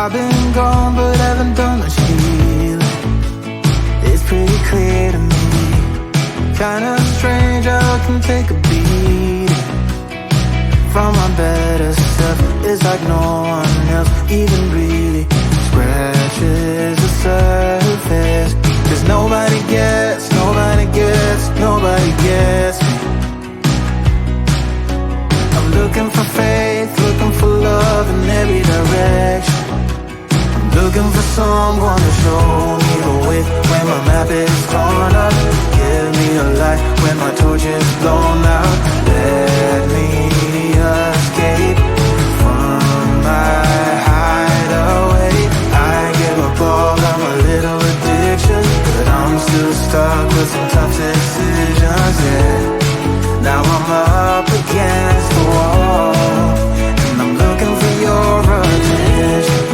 I've been gone but haven't done much healing. It's pretty clear to me, kinda strange how I can take a beating from my better self. It's like no one else even really scratches the surface. 'Cause nobody gets me. I'm looking for faith, looking for love in every direction. I'm looking for someone to show me the way when my map is torn up. Give me a light when my torch is blown out. Let me escape from my hideaway. I give up all of my little addictions, but I'm still stuck with some tough decisions, yeah. Now I'm up against the wall, and I'm looking for your attention.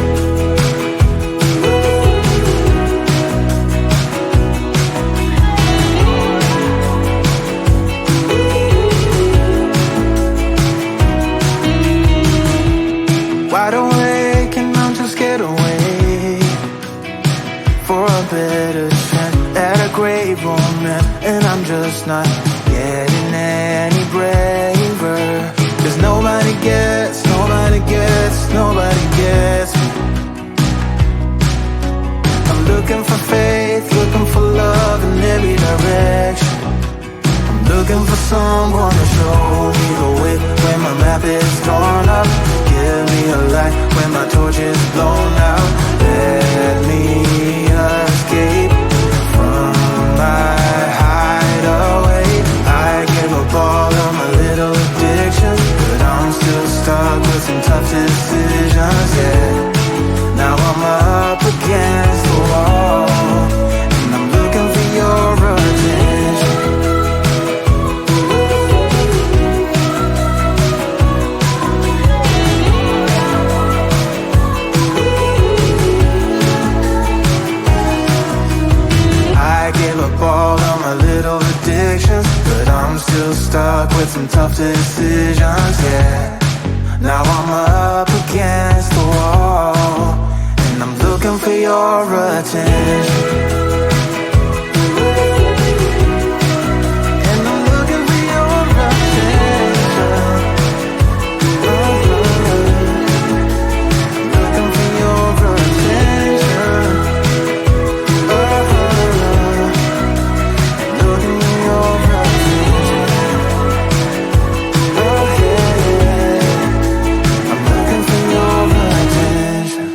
Wide awake and I'm too scared away for a better chance at a great romance, and I'm just not getting any braver. 'Cause nobody gets me. I'm looking for faith, looking for love in every direction. I'm looking for someone to show me the way when my map is torn up. Give me a light when my torch is blown out. Let me escape from my hideaway. I give up all of my little addictions, but I'm still stuck with some tough decisions, yeah. Now I'm up against the wall, and I'm looking for your attention. I give up all of my little addictions, but I'm still stuck with some tough decisions, yeah. Now I'm up against the wall, and I'm looking for your attention. And I'm looking for your attention. Looking for your attention. Looking for your attention. Oh yeah, I'm looking for your attention.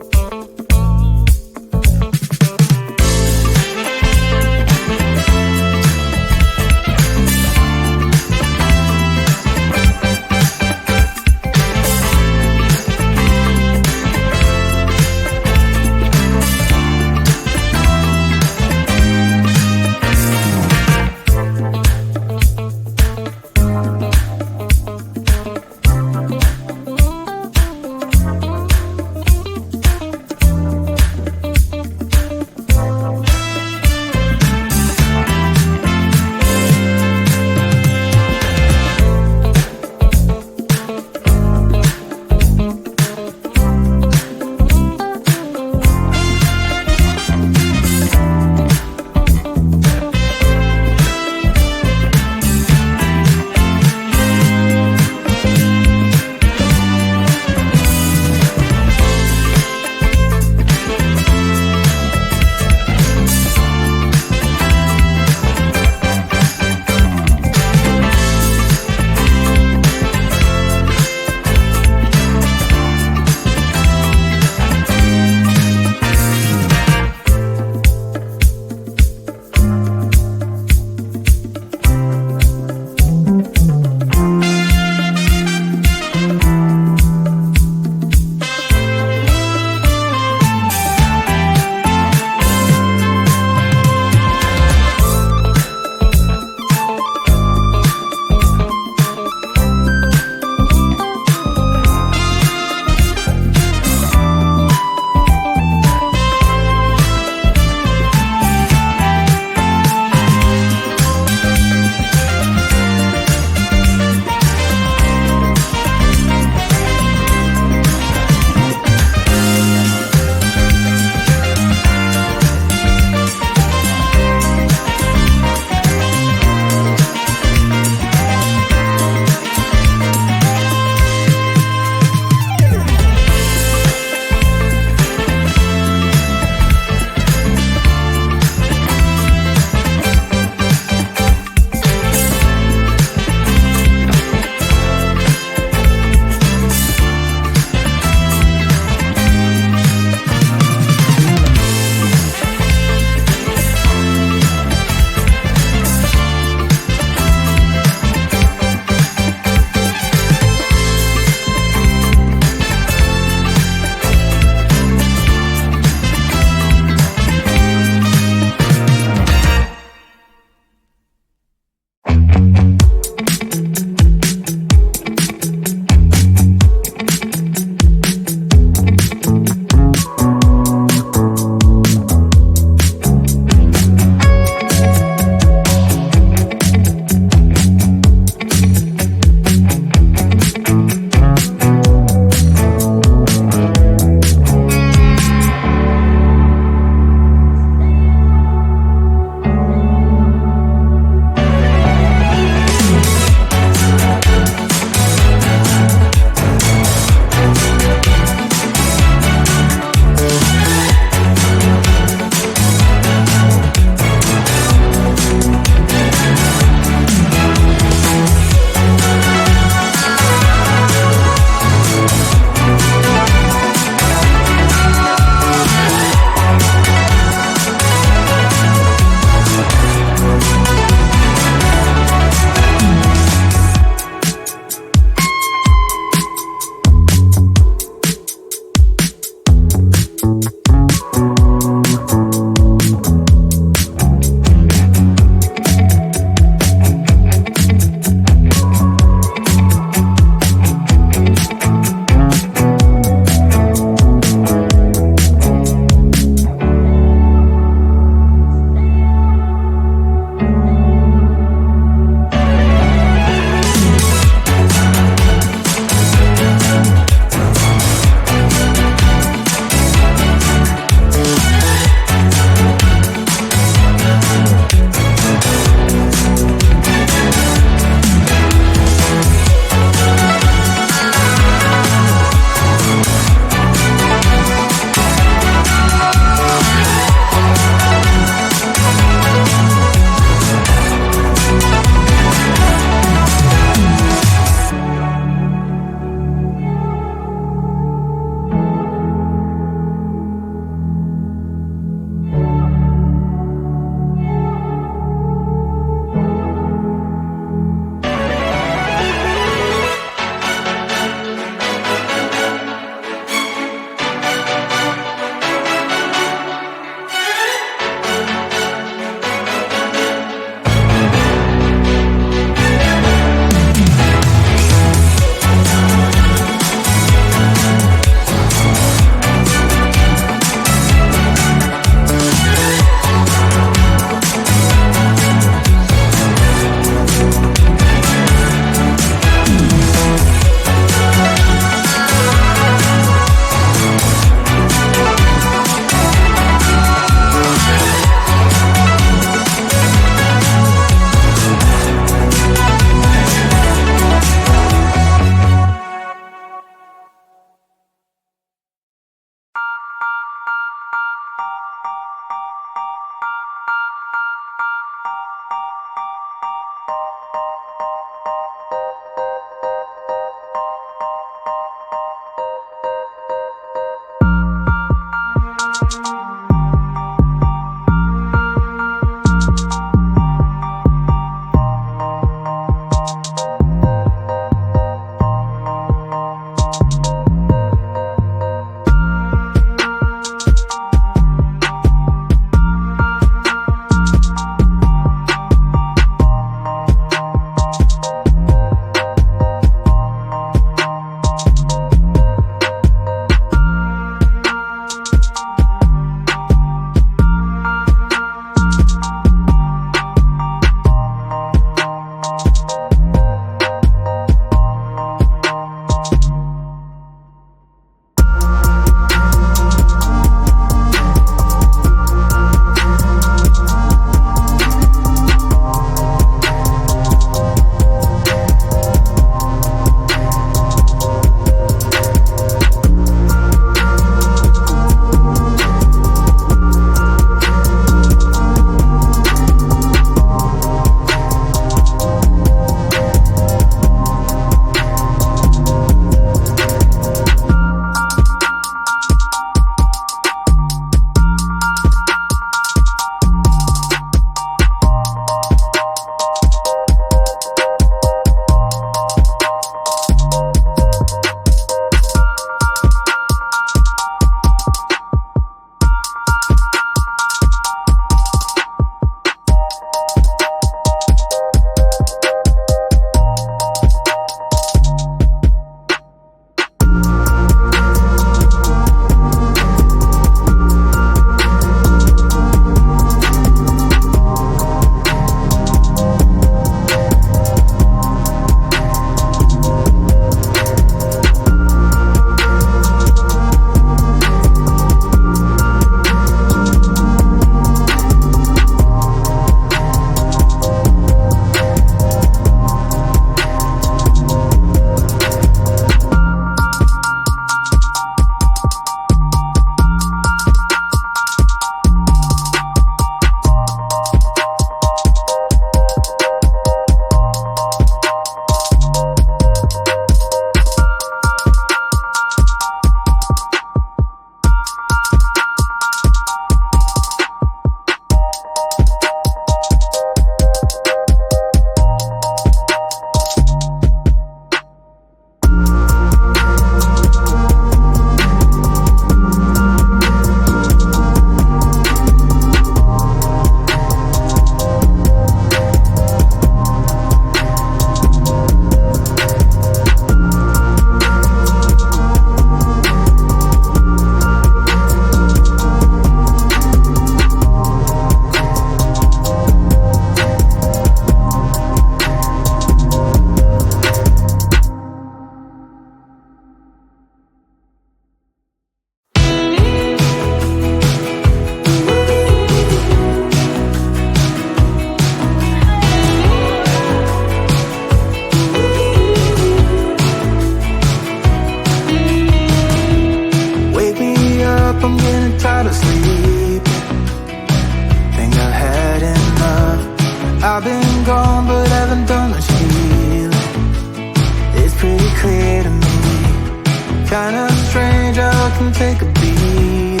Kinda strange how I can take a beat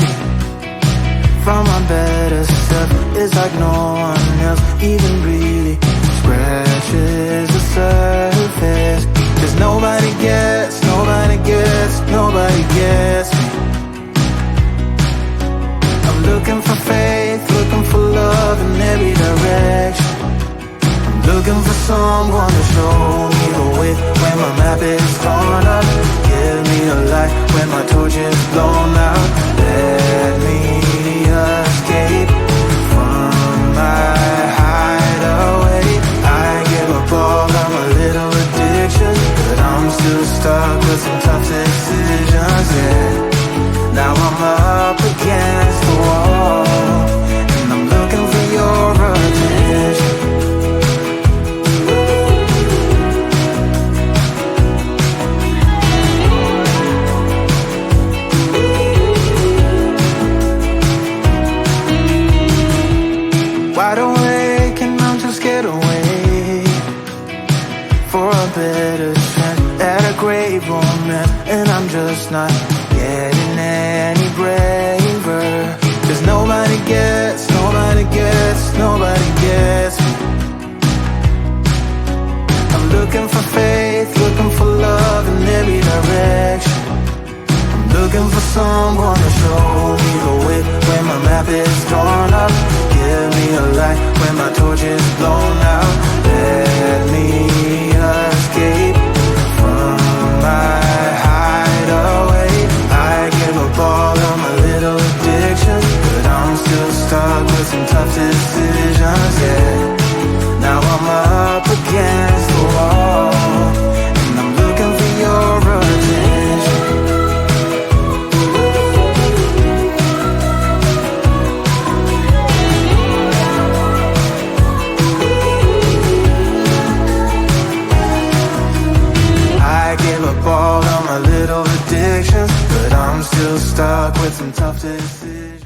from my better self. It's like no one else even really scratches the surface. 'Cause nobody gets me. I'm looking for faith, looking for love in every direction. I'm looking for someone to show me the way when my map is torn up. Give me a light when my torch is blown out. Let me escape from my hideaway. I give up all of my little addictions, but I'm still stuck with some tough decisions, yeah. Now I'm up against the wall, and I'm looking for your attention. Wide awake and I'm too scared away for a better chance at a great romance, and I'm just not getting any braver. 'Cause nobody gets me. I'm looking for faith, looking for love in every direction. I'm looking for someone to show me the way when my map is torn up. Give me a light when my torch is blown out. Let me escape from my hideaway. I give up all of my little addictions, but I'm still stuck with some tough decisions, yeah. Now I'm up against the wall, and I'm looking for your attention. I give up all of my little addictions, but I'm still stuck with some tough decisions.